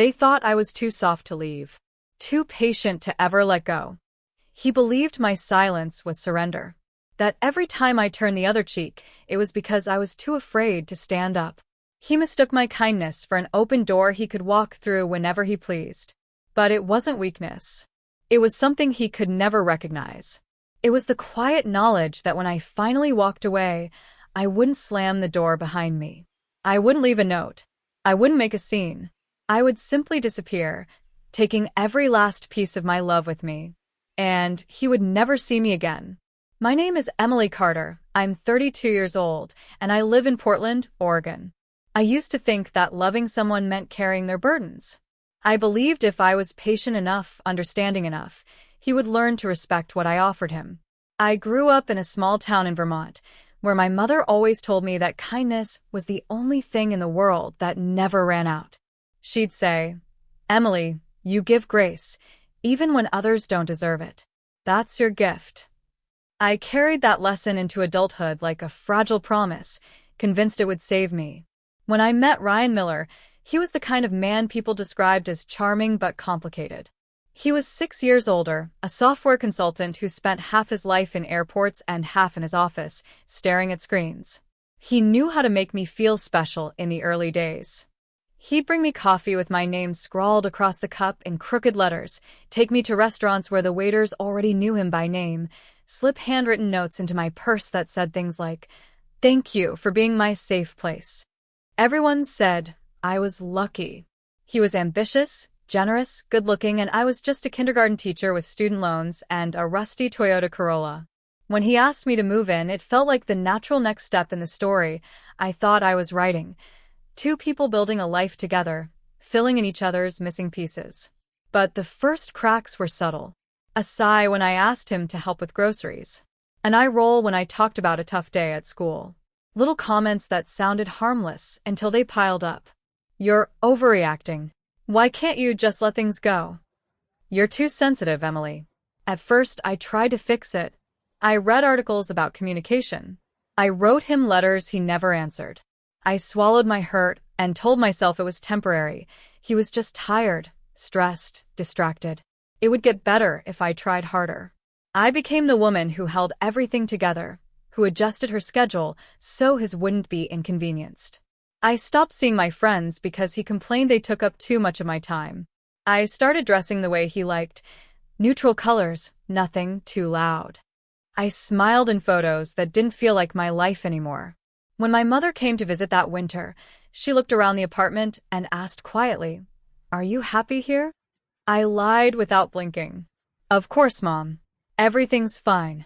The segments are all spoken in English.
They thought I was too soft to leave, too patient to ever let go. He believed my silence was surrender, that every time I turned the other cheek, it was because I was too afraid to stand up. He mistook my kindness for an open door he could walk through whenever he pleased. But it wasn't weakness. It was something he could never recognize. It was the quiet knowledge that when I finally walked away, I wouldn't slam the door behind me. I wouldn't leave a note. I wouldn't make a scene. I would simply disappear, taking every last piece of my love with me. And he would never see me again. My name is Emily Carter. I'm 32 years old, and I live in Portland, Oregon. I used to think that loving someone meant carrying their burdens. I believed if I was patient enough, understanding enough, he would learn to respect what I offered him. I grew up in a small town in Vermont, where my mother always told me that kindness was the only thing in the world that never ran out. She'd say, "Emily, you give grace, even when others don't deserve it. That's your gift." I carried that lesson into adulthood like a fragile promise, convinced it would save me. When I met Ryan Miller, he was the kind of man people described as charming but complicated. He was 6 years older, a software consultant who spent half his life in airports and half in his office, staring at screens. He knew how to make me feel special in the early days. He'd bring me coffee with my name scrawled across the cup in crooked letters, take me to restaurants where the waiters already knew him by name, slip handwritten notes into my purse that said things like, "Thank you for being my safe place." Everyone said I was lucky. He was ambitious, generous, good-looking, and I was just a kindergarten teacher with student loans and a rusty Toyota Corolla. When he asked me to move in, it felt like the natural next step in the story I thought I was writing. Two people building a life together, filling in each other's missing pieces. But the first cracks were subtle. A sigh when I asked him to help with groceries. An eye roll when I talked about a tough day at school. Little comments that sounded harmless until they piled up. "You're overreacting. Why can't you just let things go? You're too sensitive, Emily." At first, I tried to fix it. I read articles about communication. I wrote him letters he never answered. I swallowed my hurt and told myself it was temporary. He was just tired, stressed, distracted. It would get better if I tried harder. I became the woman who held everything together, who adjusted her schedule so his wouldn't be inconvenienced. I stopped seeing my friends because he complained they took up too much of my time. I started dressing the way he liked, neutral colors, nothing too loud. I smiled in photos that didn't feel like my life anymore. When my mother came to visit that winter, she looked around the apartment and asked quietly, "Are you happy here?" I lied without blinking. "Of course, Mom. Everything's fine."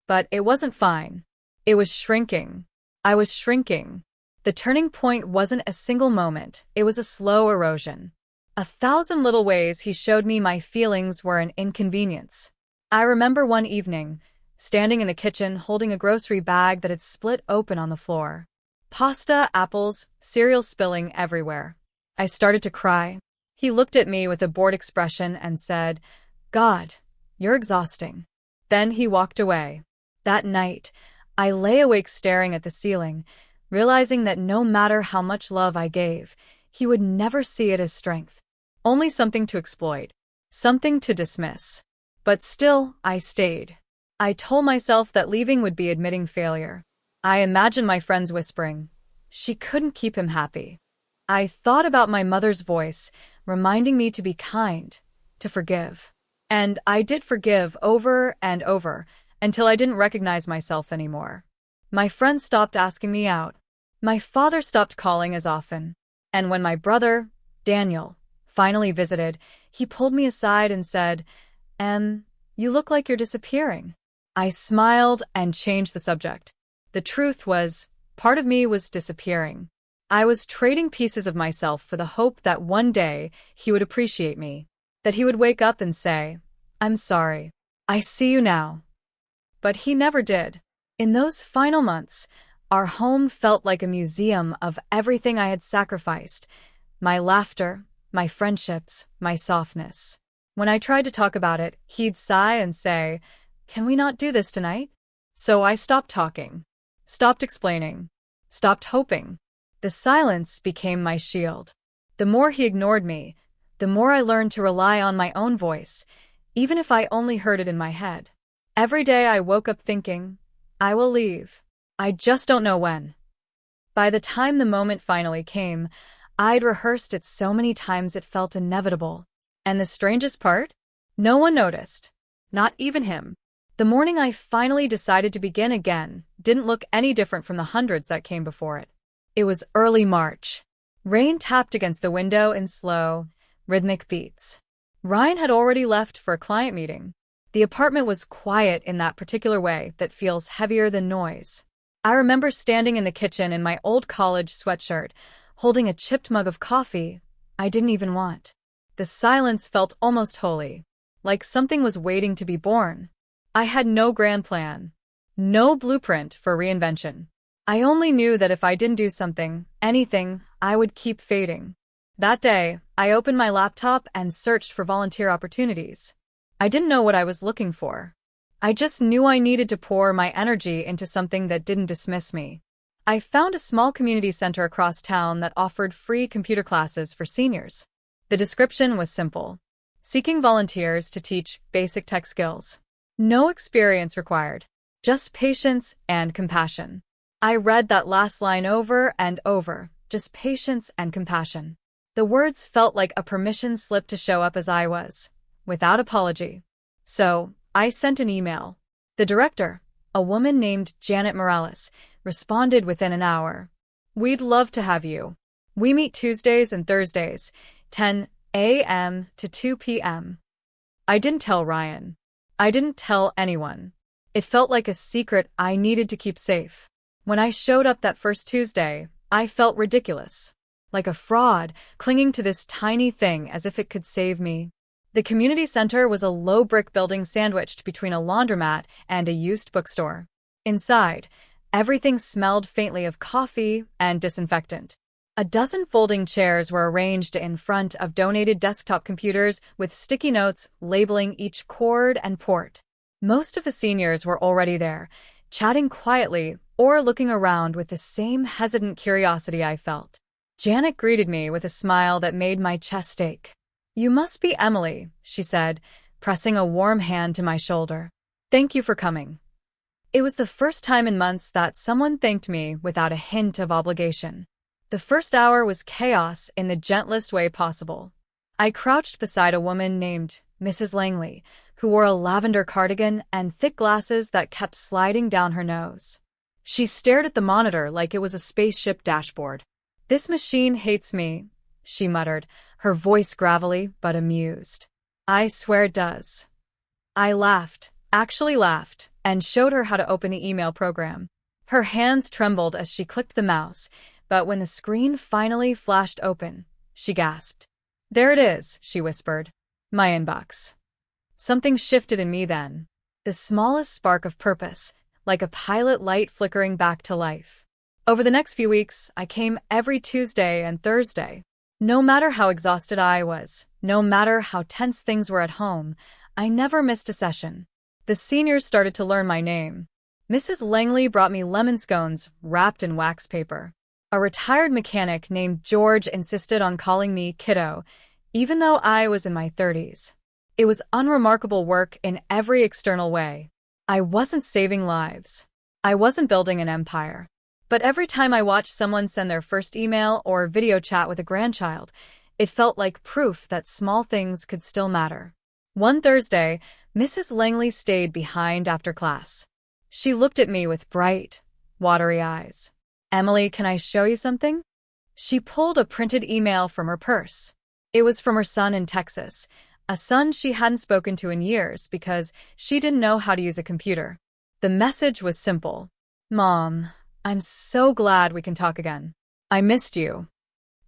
But it wasn't fine. It was shrinking. I was shrinking. The turning point wasn't a single moment, it was a slow erosion. 1,000 little ways he showed me my feelings were an inconvenience. I remember one evening, standing in the kitchen holding a grocery bag that had split open on the floor. Pasta, apples, cereal spilling everywhere. I started to cry. He looked at me with a bored expression and said, "God, you're exhausting." Then he walked away. That night, I lay awake staring at the ceiling, realizing that no matter how much love I gave, he would never see it as strength. Only something to exploit, something to dismiss. But still, I stayed. I told myself that leaving would be admitting failure. I imagined my friends whispering, "She couldn't keep him happy." I thought about my mother's voice, reminding me to be kind, to forgive. And I did forgive over and over, until I didn't recognize myself anymore. My friends stopped asking me out. My father stopped calling as often. And when my brother, Daniel, finally visited, he pulled me aside and said, "You look like you're disappearing." I smiled and changed the subject. The truth was, part of me was disappearing. I was trading pieces of myself for the hope that one day he would appreciate me, that he would wake up and say, "I'm sorry. I see you now." But he never did. In those final months, our home felt like a museum of everything I had sacrificed. My laughter, my friendships, my softness. When I tried to talk about it, he'd sigh and say, "Can we not do this tonight?" So I stopped talking, stopped explaining, stopped hoping. The silence became my shield. The more he ignored me, the more I learned to rely on my own voice, even if I only heard it in my head. Every day I woke up thinking, I will leave. I just don't know when. By the time the moment finally came, I'd rehearsed it so many times it felt inevitable. And the strangest part? No one noticed. Not even him. The morning I finally decided to begin again didn't look any different from the hundreds that came before it. It was early March. Rain tapped against the window in slow, rhythmic beats. Ryan had already left for a client meeting. The apartment was quiet in that particular way that feels heavier than noise. I remember standing in the kitchen in my old college sweatshirt, holding a chipped mug of coffee I didn't even want. The silence felt almost holy, like something was waiting to be born. I had no grand plan, no blueprint for reinvention. I only knew that if I didn't do something, anything, I would keep fading. That day, I opened my laptop and searched for volunteer opportunities. I didn't know what I was looking for. I just knew I needed to pour my energy into something that didn't dismiss me. I found a small community center across town that offered free computer classes for seniors. The description was simple: seeking volunteers to teach basic tech skills. No experience required, just patience and compassion. I read that last line over and over, just patience and compassion. The words felt like a permission slip to show up as I was, without apology. So, I sent an email. The director, a woman named Janet Morales, responded within an hour. We'd love to have you. We meet Tuesdays and Thursdays, 10 a.m. to 2 p.m. I didn't tell Ryan. I didn't tell anyone. It felt like a secret I needed to keep safe. When I showed up that first Tuesday, I felt ridiculous. Like a fraud, clinging to this tiny thing as if it could save me. The community center was a low brick building sandwiched between a laundromat and a used bookstore. Inside, everything smelled faintly of coffee and disinfectant. A dozen folding chairs were arranged in front of donated desktop computers with sticky notes labeling each cord and port. Most of the seniors were already there, chatting quietly or looking around with the same hesitant curiosity I felt. Janet greeted me with a smile that made my chest ache. You must be Emily, she said, pressing a warm hand to my shoulder. Thank you for coming. It was the first time in months that someone thanked me without a hint of obligation. The first hour was chaos in the gentlest way possible. I crouched beside a woman named Mrs. Langley, who wore a lavender cardigan and thick glasses that kept sliding down her nose. She stared at the monitor like it was a spaceship dashboard. This machine hates me, she muttered, her voice gravelly but amused. I swear it does. I laughed, actually laughed, and showed her how to open the email program. Her hands trembled as she clicked the mouse, but when the screen finally flashed open, she gasped. There it is, she whispered. My inbox. Something shifted in me then. The smallest spark of purpose, like a pilot light flickering back to life. Over the next few weeks, I came every Tuesday and Thursday. No matter how exhausted I was, no matter how tense things were at home, I never missed a session. The seniors started to learn my name. Mrs. Langley brought me lemon scones wrapped in wax paper. A retired mechanic named George insisted on calling me kiddo, even though I was in my 30s. It was unremarkable work in every external way. I wasn't saving lives. I wasn't building an empire. But every time I watched someone send their first email or video chat with a grandchild, it felt like proof that small things could still matter. One Thursday, Mrs. Langley stayed behind after class. She looked at me with bright, watery eyes. Emily, can I show you something? She pulled a printed email from her purse. It was from her son in Texas, a son she hadn't spoken to in years because she didn't know how to use a computer. The message was simple. Mom, I'm so glad we can talk again. I missed you.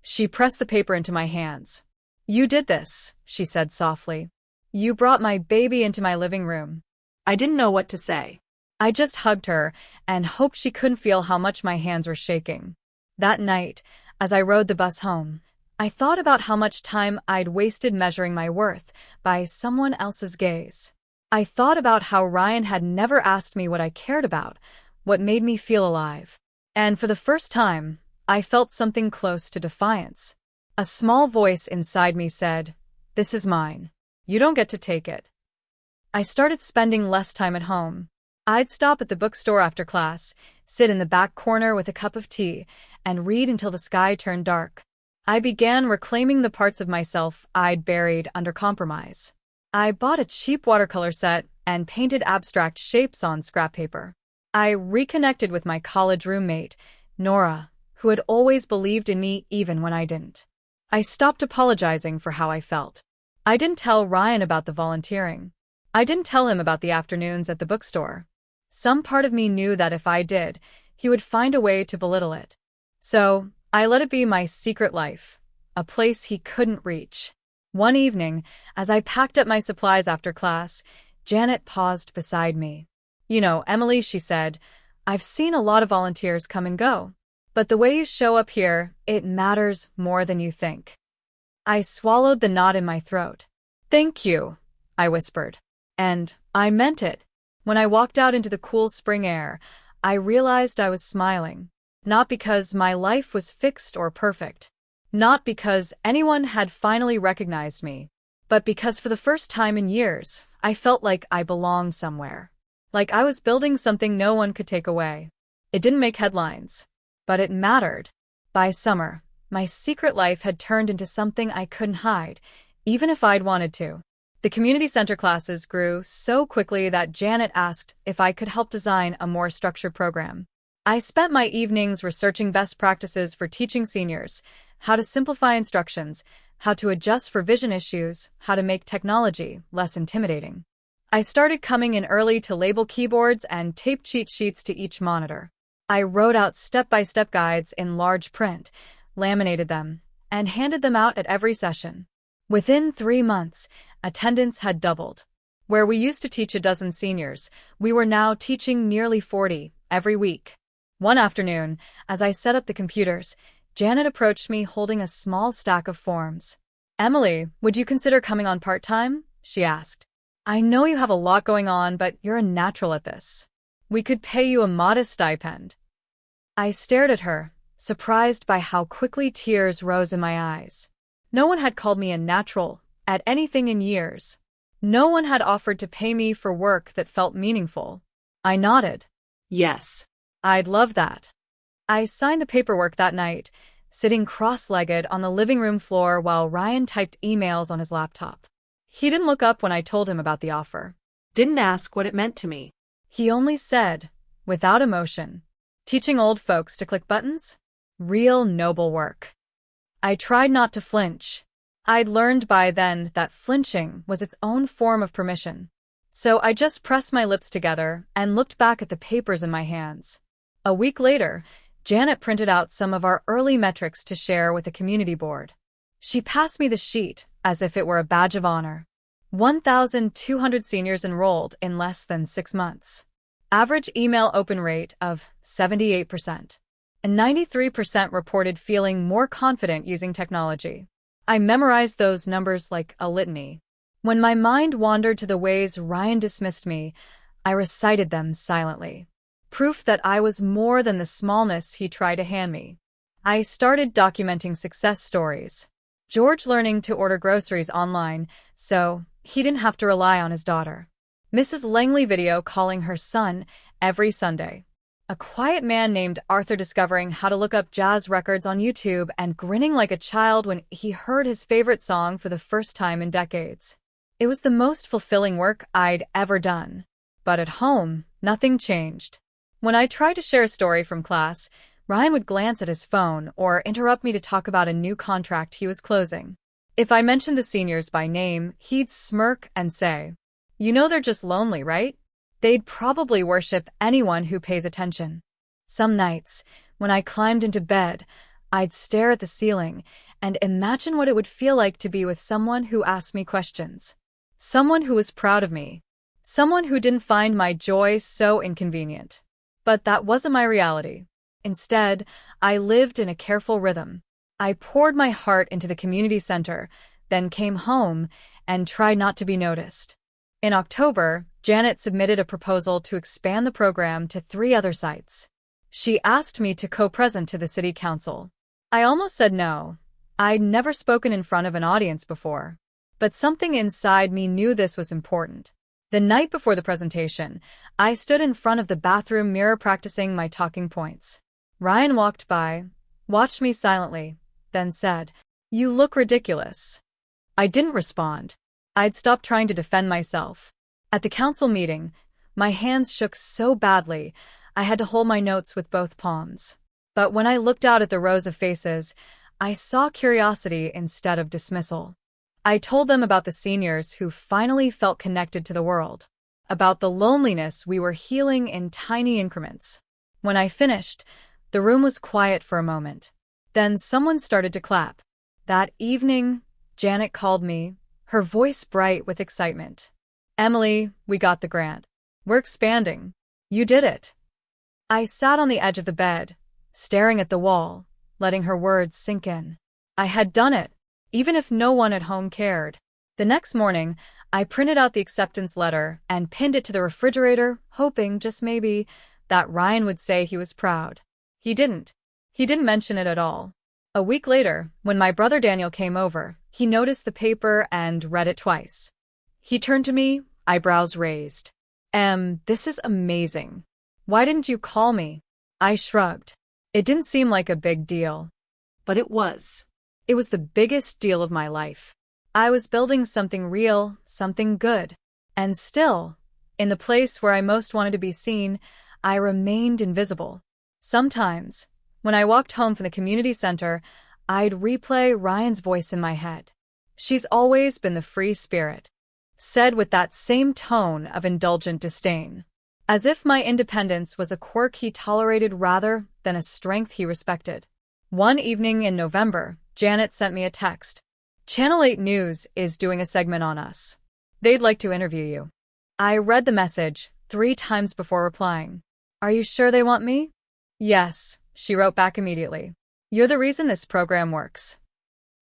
She pressed the paper into my hands. You did this, she said softly. You brought my baby into my living room. I didn't know what to say. I just hugged her and hoped she couldn't feel how much my hands were shaking. That night, as I rode the bus home, I thought about how much time I'd wasted measuring my worth by someone else's gaze. I thought about how Ryan had never asked me what I cared about, what made me feel alive. And for the first time, I felt something close to defiance. A small voice inside me said, This is mine. You don't get to take it. I started spending less time at home. I'd stop at the bookstore after class, sit in the back corner with a cup of tea, and read until the sky turned dark. I began reclaiming the parts of myself I'd buried under compromise. I bought a cheap watercolor set and painted abstract shapes on scrap paper. I reconnected with my college roommate, Nora, who had always believed in me even when I didn't. I stopped apologizing for how I felt. I didn't tell Ryan about the volunteering. I didn't tell him about the afternoons at the bookstore. Some part of me knew that if I did, he would find a way to belittle it. So, I let it be my secret life, a place he couldn't reach. One evening, as I packed up my supplies after class, Janet paused beside me. You know, Emily, she said, I've seen a lot of volunteers come and go. But the way you show up here, it matters more than you think. I swallowed the knot in my throat. Thank you, I whispered. And I meant it. When I walked out into the cool spring air, I realized I was smiling. Not because my life was fixed or perfect. Not because anyone had finally recognized me. But because for the first time in years, I felt like I belonged somewhere. Like I was building something no one could take away. It didn't make headlines. But it mattered. By summer, my secret life had turned into something I couldn't hide, even if I'd wanted to. The community center classes grew so quickly that Janet asked if I could help design a more structured program. I spent my evenings researching best practices for teaching seniors, how to simplify instructions, how to adjust for vision issues, how to make technology less intimidating. I started coming in early to label keyboards and tape cheat sheets to each monitor. I wrote out step-by-step guides in large print, laminated them, and handed them out at every session. Within 3 months, attendance had doubled. Where we used to teach a dozen seniors, we were now teaching nearly 40 every week. One afternoon, as I set up the computers, Janet approached me holding a small stack of forms. Emily, would you consider coming on part-time? She asked. I know you have a lot going on, but you're a natural at this. We could pay you a modest stipend. I stared at her, surprised by how quickly tears rose in my eyes. No one had called me a natural at anything in years. No one had offered to pay me for work that felt meaningful. I nodded. Yes. I'd love that. I signed the paperwork that night, sitting cross-legged on the living room floor while Ryan typed emails on his laptop. He didn't look up when I told him about the offer. Didn't ask what it meant to me. He only said, without emotion, teaching old folks to click buttons? Real noble work. I tried not to flinch. I'd learned by then that flinching was its own form of permission. So I just pressed my lips together and looked back at the papers in my hands. A week later, Janet printed out some of our early metrics to share with the community board. She passed me the sheet as if it were a badge of honor. 1,200 seniors enrolled in less than 6 months. Average email open rate of 78%. And 93% reported feeling more confident using technology. I memorized those numbers like a litany. When my mind wandered to the ways Ryan dismissed me, I recited them silently. Proof that I was more than the smallness he tried to hand me. I started documenting success stories. George learning to order groceries online, so he didn't have to rely on his daughter. Mrs. Langley video calling her son every Sunday. A quiet man named Arthur discovering how to look up jazz records on YouTube and grinning like a child when he heard his favorite song for the first time in decades. It was the most fulfilling work I'd ever done. But at home, nothing changed. When I tried to share a story from class, Ryan would glance at his phone or interrupt me to talk about a new contract he was closing. If I mentioned the seniors by name, he'd smirk and say, "You know they're just lonely, right?" They'd probably worship anyone who pays attention. Some nights, when I climbed into bed, I'd stare at the ceiling and imagine what it would feel like to be with someone who asked me questions. Someone who was proud of me. Someone who didn't find my joy so inconvenient. But that wasn't my reality. Instead, I lived in a careful rhythm. I poured my heart into the community center, then came home and tried not to be noticed. In October, Janet submitted a proposal to expand the program to 3 other sites. She asked me to co-present to the city council. I almost said no. I'd never spoken in front of an audience before. But something inside me knew this was important. The night before the presentation, I stood in front of the bathroom mirror practicing my talking points. Ryan walked by, watched me silently, then said, "You look ridiculous." I didn't respond. I'd stopped trying to defend myself. At the council meeting, my hands shook so badly, I had to hold my notes with both palms. But when I looked out at the rows of faces, I saw curiosity instead of dismissal. I told them about the seniors who finally felt connected to the world, about the loneliness we were healing in tiny increments. When I finished, the room was quiet for a moment. Then someone started to clap. That evening, Janet called me, her voice bright with excitement. "Emily, we got the grant. We're expanding. You did it." I sat on the edge of the bed, staring at the wall, letting her words sink in. I had done it, even if no one at home cared. The next morning, I printed out the acceptance letter and pinned it to the refrigerator, hoping, just maybe, that Ryan would say he was proud. He didn't. He didn't mention it at all. A week later, when my brother Daniel came over, he noticed the paper and read it twice. He turned to me, eyebrows raised. This is amazing. Why didn't you call me?" I shrugged. It didn't seem like a big deal. But it was. It was the biggest deal of my life. I was building something real, something good. And still, in the place where I most wanted to be seen, I remained invisible. Sometimes, when I walked home from the community center, I'd replay Ryan's voice in my head. "She's always been the free spirit," said with that same tone of indulgent disdain, as if my independence was a quirk he tolerated rather than a strength he respected. One evening in November, Janet sent me a text. "Channel 8 News is doing a segment on us. They'd like to interview you." I read the message 3 times before replying. "Are you sure they want me?" "Yes," she wrote back immediately. "You're the reason this program works."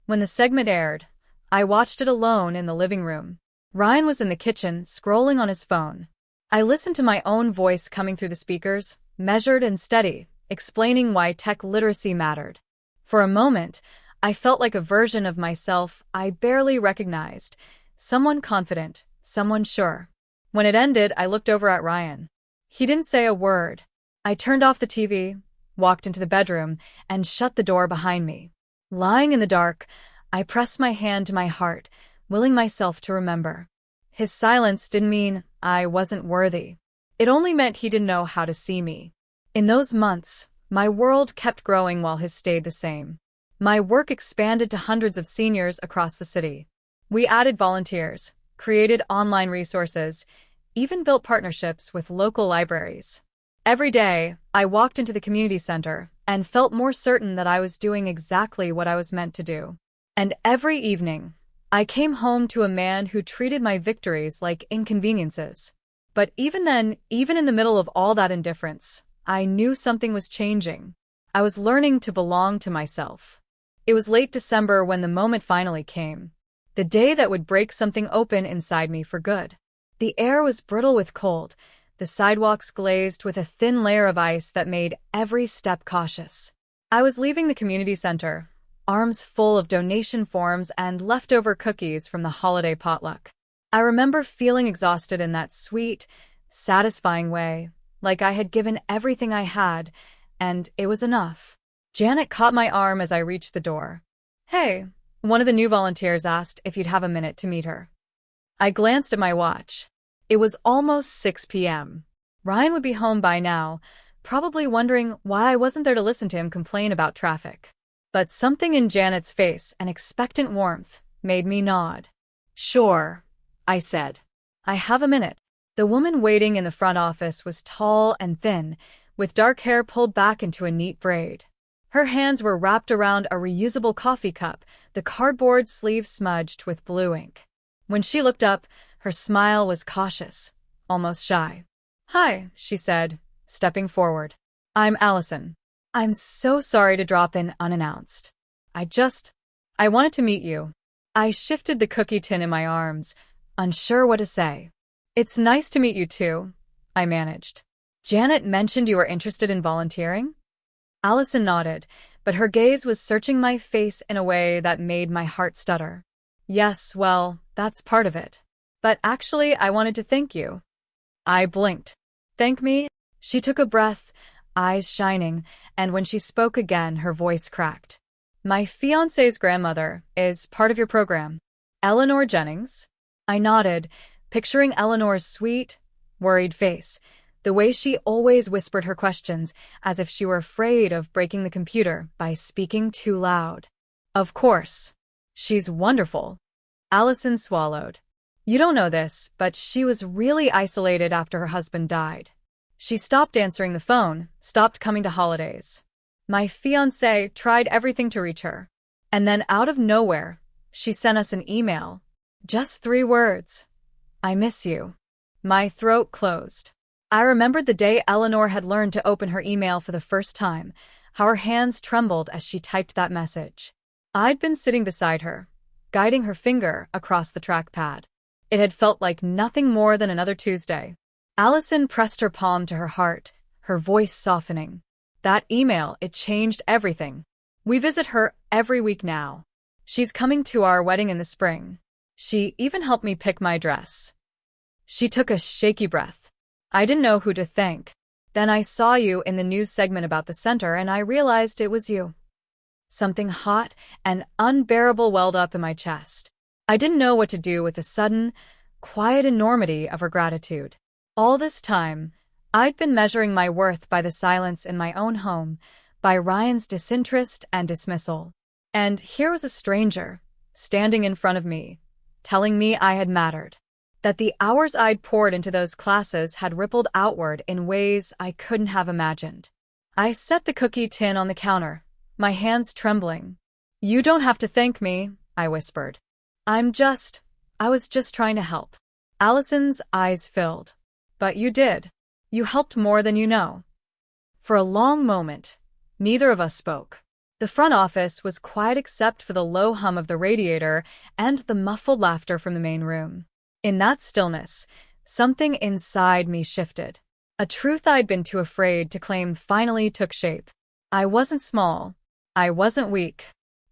When the segment aired, I watched it alone in the living room. Ryan was in the kitchen, scrolling on his phone. I listened to my own voice coming through the speakers, measured and steady, explaining why tech literacy mattered. For a moment, I felt like a version of myself I barely recognized, someone confident, someone sure. When it ended, I looked over at Ryan. He didn't say a word. I turned off the TV, walked into the bedroom, and shut the door behind me. Lying in the dark, I pressed my hand to my heart, willing myself to remember. His silence didn't mean I wasn't worthy. It only meant he didn't know how to see me. In those months, my world kept growing while his stayed the same. My work expanded to hundreds of seniors across the city. We added volunteers, created online resources, even built partnerships with local libraries. Every day, I walked into the community center and felt more certain that I was doing exactly what I was meant to do. And every evening, I came home to a man who treated my victories like inconveniences. But even then, even in the middle of all that indifference, I knew something was changing. I was learning to belong to myself. It was late December when the moment finally came. The day that would break something open inside me for good. The air was brittle with cold, the sidewalks glazed with a thin layer of ice that made every step cautious. I was leaving the community center, arms full of donation forms and leftover cookies from the holiday potluck. I remember feeling exhausted in that sweet, satisfying way, like I had given everything I had, and it was enough. Janet caught my arm as I reached the door. "Hey," one of the new volunteers asked if you'd have a minute to meet her. I glanced at my watch. It was almost 6 p.m. Ryan would be home by now, probably wondering why I wasn't there to listen to him complain about traffic. But something in Janet's face, an expectant warmth, made me nod. "Sure," I said. "I have a minute." The woman waiting in the front office was tall and thin, with dark hair pulled back into a neat braid. Her hands were wrapped around a reusable coffee cup, the cardboard sleeve smudged with blue ink. When she looked up, her smile was cautious, almost shy. "Hi," she said, stepping forward. "I'm Allison. I'm so sorry to drop in unannounced. I wanted to meet you." I shifted the cookie tin in my arms, unsure what to say. "It's nice to meet you too," I managed. "Janet mentioned you were interested in volunteering?" Allison nodded, but her gaze was searching my face in a way that made my heart stutter. Yes, well, that's part of it. But actually, I wanted to thank you. I blinked. Thank me? She took a breath, eyes shining, and when she spoke again, her voice cracked. My fiancé's grandmother is part of your program. Eleanor Jennings? I nodded, picturing Eleanor's sweet, worried face, the way she always whispered her questions as if she were afraid of breaking the computer by speaking too loud. Of course. She's wonderful. Allison swallowed. You don't know this, but she was really isolated after her husband died. She stopped answering the phone, stopped coming to holidays. My fiancé tried everything to reach her. And then out of nowhere, she sent us an email. Just 3 words. I miss you. My throat closed. I remembered the day Eleanor had learned to open her email for the first time, how her hands trembled as she typed that message. I'd been sitting beside her, guiding her finger across the trackpad. It had felt like nothing more than another Tuesday. Allison pressed her palm to her heart, her voice softening. That email, it changed everything. We visit her every week now. She's coming to our wedding in the spring. She even helped me pick my dress. She took a shaky breath. I didn't know who to thank. Then I saw you in the news segment about the center and I realized it was you. Something hot and unbearable welled up in my chest. I didn't know what to do with the sudden, quiet enormity of her gratitude. All this time, I'd been measuring my worth by the silence in my own home, by Ryan's disinterest and dismissal. And here was a stranger, standing in front of me, telling me I had mattered. That the hours I'd poured into those classes had rippled outward in ways I couldn't have imagined. I set the cookie tin on the counter, my hands trembling. You don't have to thank me, I whispered. I was just trying to help. Allison's eyes filled. But you did. You helped more than you know. For a long moment, neither of us spoke. The front office was quiet except for the low hum of the radiator and the muffled laughter from the main room. In that stillness, something inside me shifted. A truth I'd been too afraid to claim finally took shape. I wasn't small. I wasn't weak.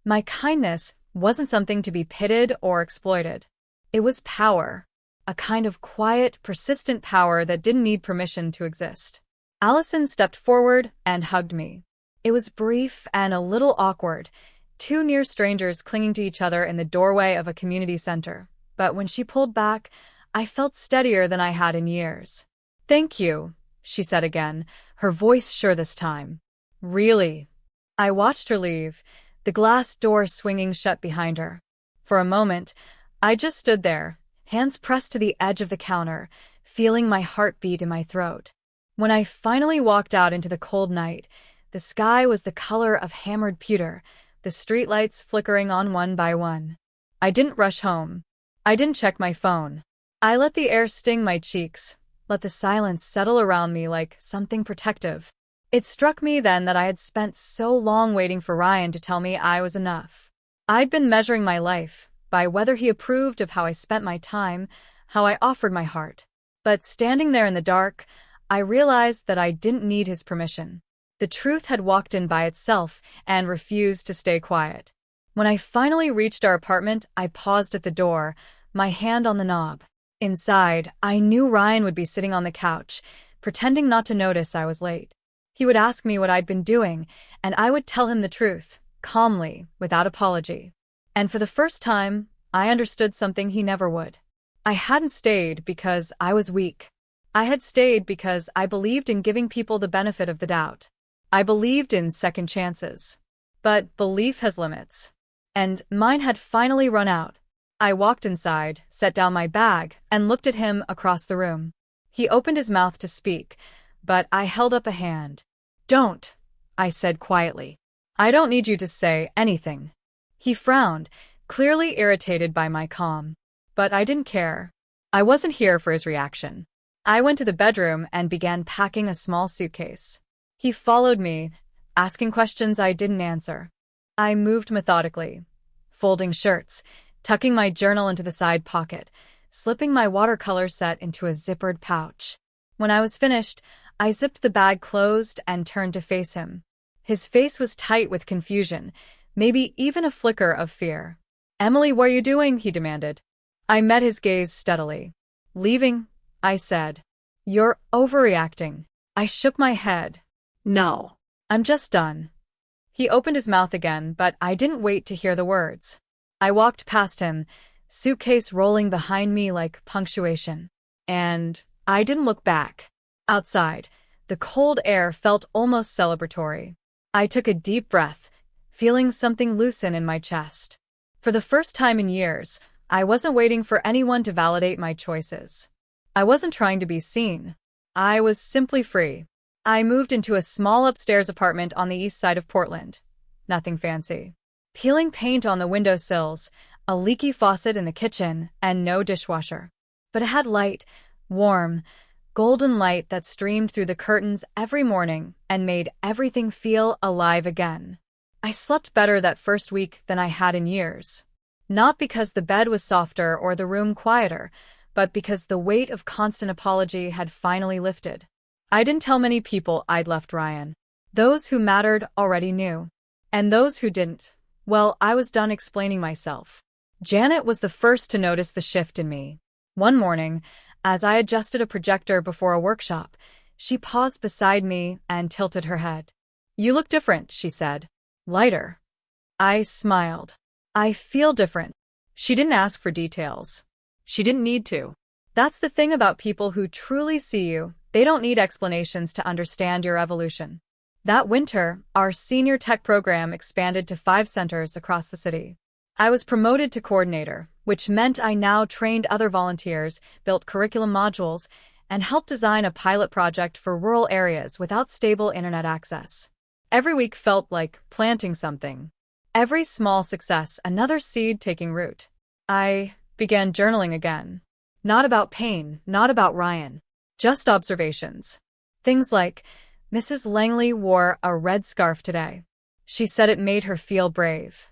My kindness wasn't something to be pitted or exploited. It was power. A kind of quiet, persistent power that didn't need permission to exist. Allison stepped forward and hugged me. It was brief and a little awkward, 2 near strangers clinging to each other in the doorway of a community center. But when she pulled back, I felt steadier than I had in years. Thank you, she said again, her voice sure this time. Really? I watched her leave, the glass door swinging shut behind her. For a moment, I just stood there, hands pressed to the edge of the counter, feeling my heart beat in my throat. When I finally walked out into the cold night, the sky was the color of hammered pewter, the streetlights flickering on one by one. I didn't rush home. I didn't check my phone. I let the air sting my cheeks, let the silence settle around me like something protective. It struck me then that I had spent so long waiting for Ryan to tell me I was enough. I'd been measuring my life by whether he approved of how I spent my time, how I offered my heart. But standing there in the dark, I realized that I didn't need his permission. The truth had walked in by itself and refused to stay quiet. When I finally reached our apartment, I paused at the door, my hand on the knob. Inside, I knew Ryan would be sitting on the couch, pretending not to notice I was late. He would ask me what I'd been doing, and I would tell him the truth, calmly, without apology. And for the first time, I understood something he never would. I hadn't stayed because I was weak. I had stayed because I believed in giving people the benefit of the doubt. I believed in second chances. But belief has limits. And mine had finally run out. I walked inside, set down my bag, and looked at him across the room. He opened his mouth to speak, but I held up a hand. Don't, I said quietly. I don't need you to say anything. He frowned, clearly irritated by my calm. But I didn't care. I wasn't here for his reaction. I went to the bedroom and began packing a small suitcase. He followed me, asking questions I didn't answer. I moved methodically, folding shirts, tucking my journal into the side pocket, slipping my watercolor set into a zippered pouch. When I was finished, I zipped the bag closed and turned to face him. His face was tight with confusion, maybe even a flicker of fear. Emily, what are you doing? He demanded. I met his gaze steadily. Leaving, I said. You're overreacting. I shook my head. No. I'm just done. He opened his mouth again, but I didn't wait to hear the words. I walked past him, suitcase rolling behind me like punctuation. And I didn't look back. Outside, the cold air felt almost celebratory. I took a deep breath, feeling something loosen in my chest. For the first time in years, I wasn't waiting for anyone to validate my choices. I wasn't trying to be seen. I was simply free. I moved into a small upstairs apartment on the east side of Portland. Nothing fancy. Peeling paint on the windowsills, a leaky faucet in the kitchen, and no dishwasher. But it had light, warm, golden light that streamed through the curtains every morning and made everything feel alive again. I slept better that first week than I had in years. Not because the bed was softer or the room quieter, but because the weight of constant apology had finally lifted. I didn't tell many people I'd left Ryan. Those who mattered already knew. And those who didn't, well, I was done explaining myself. Janet was the first to notice the shift in me. One morning, as I adjusted a projector before a workshop, she paused beside me and tilted her head. You look different, she said. Lighter. I smiled. I feel different. She didn't ask for details. She didn't need to. That's the thing about people who truly see you. They don't need explanations to understand your evolution. That winter, our senior tech program expanded to 5 centers across the city. I was promoted to coordinator, which meant I now trained other volunteers, built curriculum modules, and helped design a pilot project for rural areas without stable internet access. Every week felt like planting something. Every small success, another seed taking root. I began journaling again. Not about pain, not about Ryan. Just observations. Things like, Mrs. Langley wore a red scarf today. She said it made her feel brave.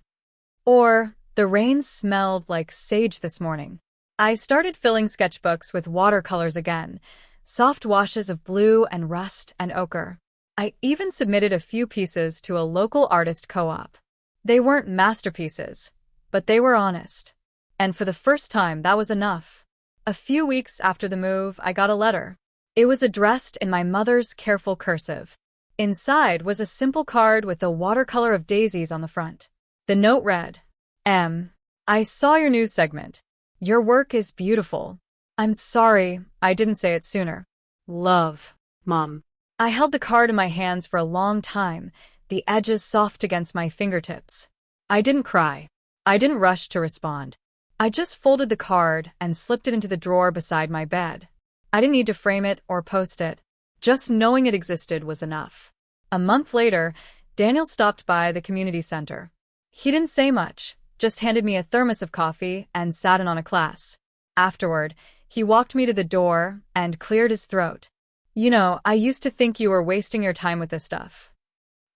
Or, the rain smelled like sage this morning. I started filling sketchbooks with watercolors again, soft washes of blue and rust and ochre. I even submitted a few pieces to a local artist co-op. They weren't masterpieces, but they were honest. And for the first time, that was enough. A few weeks after the move, I got a letter. It was addressed in my mother's careful cursive. Inside was a simple card with a watercolor of daisies on the front. The note read, I saw your news segment. Your work is beautiful. I'm sorry I didn't say it sooner. Love, Mom. I held the card in my hands for a long time, the edges soft against my fingertips. I didn't cry. I didn't rush to respond. I just folded the card and slipped it into the drawer beside my bed. I didn't need to frame it or post it. Just knowing it existed was enough. A month later, Daniel stopped by the community center. He didn't say much, just handed me a thermos of coffee and sat in on a class. Afterward, he walked me to the door and cleared his throat. You know, I used to think you were wasting your time with this stuff.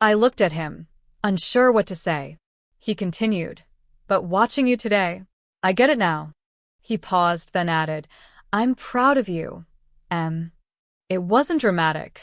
I looked at him, unsure what to say. He continued, but watching you today, I get it now. He paused, then added, I'm proud of you, Em. It wasn't dramatic.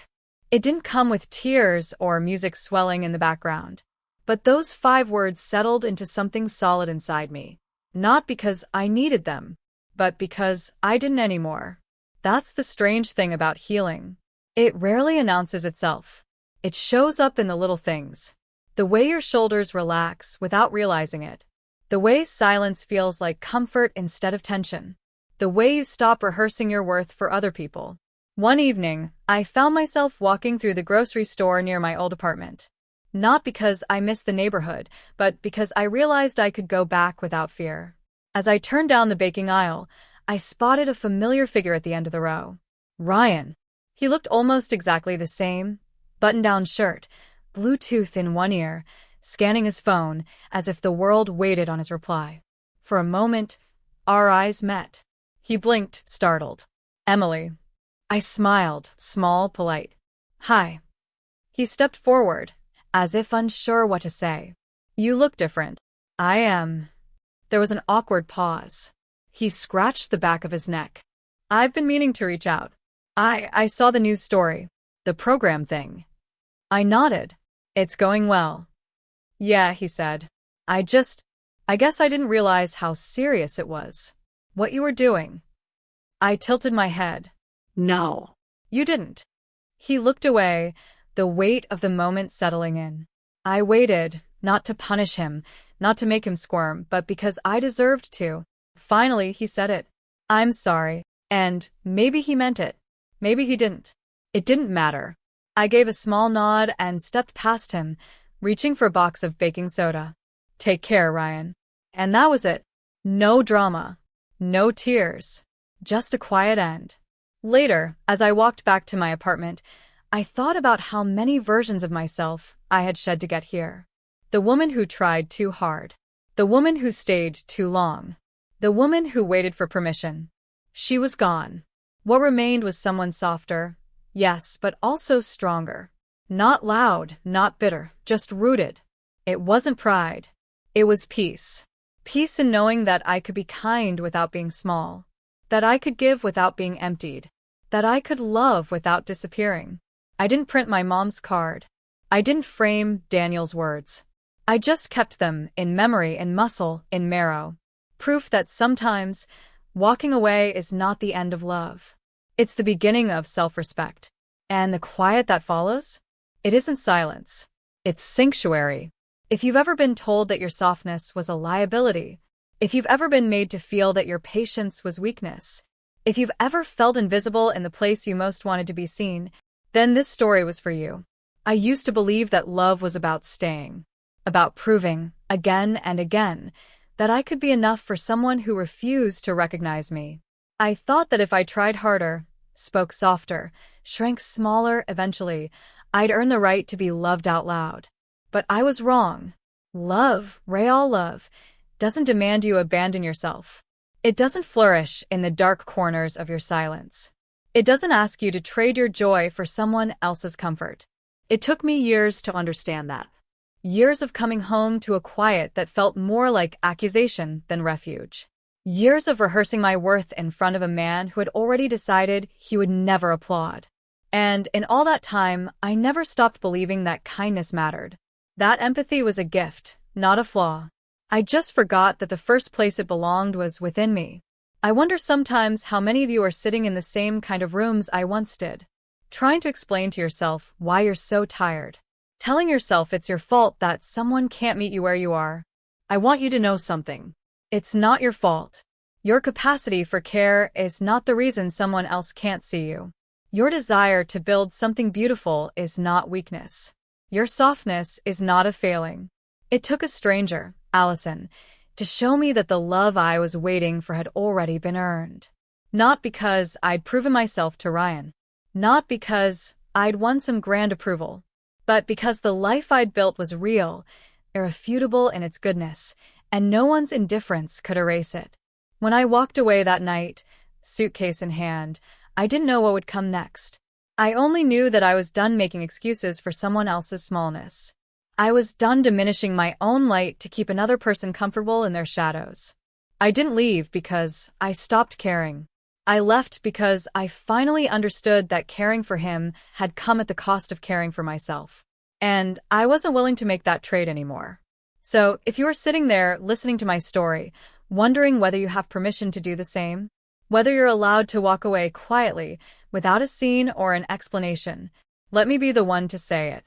It didn't come with tears or music swelling in the background. But those 5 words settled into something solid inside me. Not because I needed them, but because I didn't anymore. That's the strange thing about healing. It rarely announces itself. It shows up in the little things. The way your shoulders relax without realizing it. The way silence feels like comfort instead of tension. The way you stop rehearsing your worth for other people. One evening, I found myself walking through the grocery store near my old apartment. Not because I missed the neighborhood, but because I realized I could go back without fear. As I turned down the baking aisle, I spotted a familiar figure at the end of the row. Ryan. He looked almost exactly the same. Button-down shirt, Bluetooth in one ear, scanning his phone as if the world waited on his reply. For a moment, our eyes met. He blinked, startled. Emily. I smiled, small, polite. Hi. He stepped forward, as if unsure what to say. You look different. I am. There was an awkward pause. He scratched the back of his neck. I've been meaning to reach out. I saw the news story. The program thing. I nodded. It's going well. Yeah, he said. I guess I didn't realize how serious it was. What you were doing. I tilted my head. No. You didn't. He looked away, the weight of the moment settling in. I waited, not to punish him, not to make him squirm, but because I deserved to. Finally, he said it. I'm sorry. And maybe he meant it. Maybe he didn't. It didn't matter. I gave a small nod and stepped past him, reaching for a box of baking soda. Take care, Ryan. And that was it. No drama. No tears. Just a quiet end. Later, as I walked back to my apartment, I thought about how many versions of myself I had shed to get here. The woman who tried too hard. The woman who stayed too long. The woman who waited for permission. She was gone. What remained was someone softer, yes, but also stronger. Not loud, not bitter, just rooted. It wasn't pride. It was peace. Peace in knowing that I could be kind without being small. That I could give without being emptied. That I could love without disappearing. I didn't print my mom's card. I didn't frame Daniel's words. I just kept them in memory, in muscle, in marrow. Proof that sometimes walking away is not the end of love. It's the beginning of self-respect. And the quiet that follows? It isn't silence. It's sanctuary. If you've ever been told that your softness was a liability, if you've ever been made to feel that your patience was weakness, if you've ever felt invisible in the place you most wanted to be seen, then this story was for you. I used to believe that love was about staying, about proving, again and again, that I could be enough for someone who refused to recognize me. I thought that if I tried harder, spoke softer, shrank smaller eventually, I'd earn the right to be loved out loud. But I was wrong. Love, real love, doesn't demand you abandon yourself. It doesn't flourish in the dark corners of your silence. It doesn't ask you to trade your joy for someone else's comfort. It took me years to understand that. Years of coming home to a quiet that felt more like accusation than refuge. Years of rehearsing my worth in front of a man who had already decided he would never applaud. And in all that time, I never stopped believing that kindness mattered. That empathy was a gift, not a flaw. I just forgot that the first place it belonged was within me. I wonder sometimes how many of you are sitting in the same kind of rooms I once did, trying to explain to yourself why you're so tired. Telling yourself it's your fault that someone can't meet you where you are. I want you to know something. It's not your fault. Your capacity for care is not the reason someone else can't see you. Your desire to build something beautiful is not weakness. Your softness is not a failing. It took a stranger, Allison, to show me that the love I was waiting for had already been earned. Not because I'd proven myself to Ryan. Not because I'd won some grand approval. But because the life I'd built was real, irrefutable in its goodness, and no one's indifference could erase it. When I walked away that night, suitcase in hand, I didn't know what would come next. I only knew that I was done making excuses for someone else's smallness. I was done diminishing my own light to keep another person comfortable in their shadows. I didn't leave because I stopped caring. I left because I finally understood that caring for him had come at the cost of caring for myself. And I wasn't willing to make that trade anymore. So, if you are sitting there listening to my story, wondering whether you have permission to do the same, whether you're allowed to walk away quietly, without a scene or an explanation, let me be the one to say it.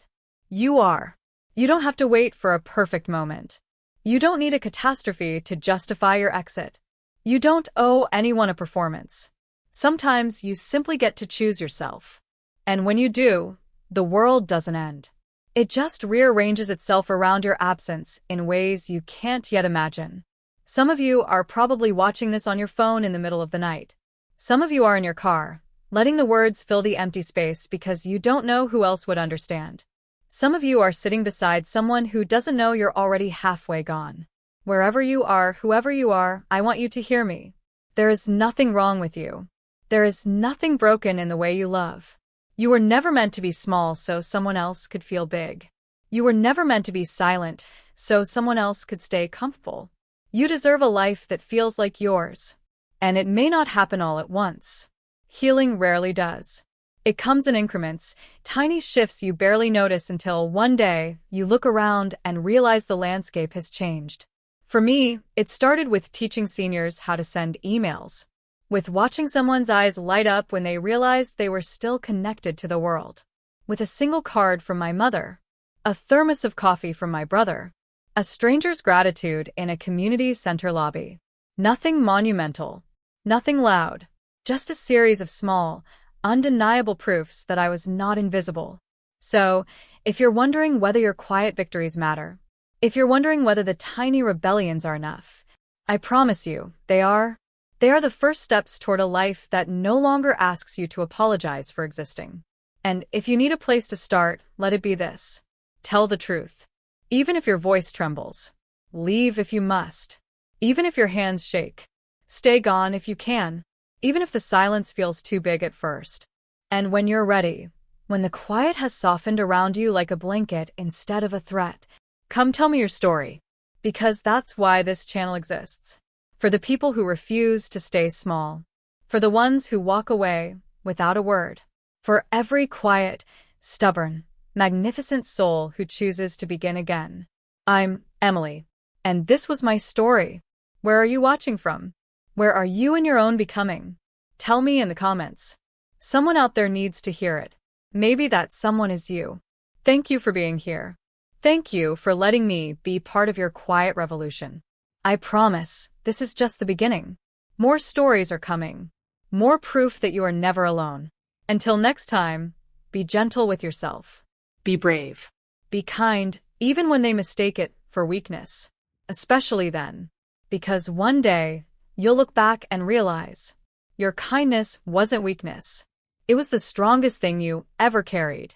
You are. You don't have to wait for a perfect moment. You don't need a catastrophe to justify your exit. You don't owe anyone a performance. Sometimes you simply get to choose yourself. And when you do, the world doesn't end. It just rearranges itself around your absence in ways you can't yet imagine. Some of you are probably watching this on your phone in the middle of the night. Some of you are in your car, letting the words fill the empty space because you don't know who else would understand. Some of you are sitting beside someone who doesn't know you're already halfway gone. Wherever you are, whoever you are, I want you to hear me. There is nothing wrong with you. There is nothing broken in the way you love. You were never meant to be small so someone else could feel big. You were never meant to be silent so someone else could stay comfortable. You deserve a life that feels like yours. And it may not happen all at once. Healing rarely does. It comes in increments, tiny shifts you barely notice until one day you look around and realize the landscape has changed. For me, it started with teaching seniors how to send emails, with watching someone's eyes light up when they realized they were still connected to the world, with a single card from my mother, a thermos of coffee from my brother, a stranger's gratitude in a community center lobby. Nothing monumental, nothing loud, just a series of small, undeniable proofs that I was not invisible. So, if you're wondering whether your quiet victories matter, if you're wondering whether the tiny rebellions are enough, I promise you, they are. They are the first steps toward a life that no longer asks you to apologize for existing. And if you need a place to start, let it be this. Tell the truth. Even if your voice trembles. Leave if you must. Even if your hands shake. Stay gone if you can. Even if the silence feels too big at first. And when you're ready, when the quiet has softened around you like a blanket instead of a threat, come tell me your story. Because that's why this channel exists. For the people who refuse to stay small. For the ones who walk away without a word. For every quiet, stubborn, magnificent soul who chooses to begin again. I'm Emily. And this was my story. Where are you watching from? Where are you in your own becoming? Tell me in the comments. Someone out there needs to hear it. Maybe that someone is you. Thank you for being here. Thank you for letting me be part of your quiet revolution. I promise, this is just the beginning. More stories are coming. More proof that you are never alone. Until next time, be gentle with yourself. Be brave. Be kind, even when they mistake it for weakness. Especially then. Because one day, you'll look back and realize your kindness wasn't weakness. It was the strongest thing you ever carried.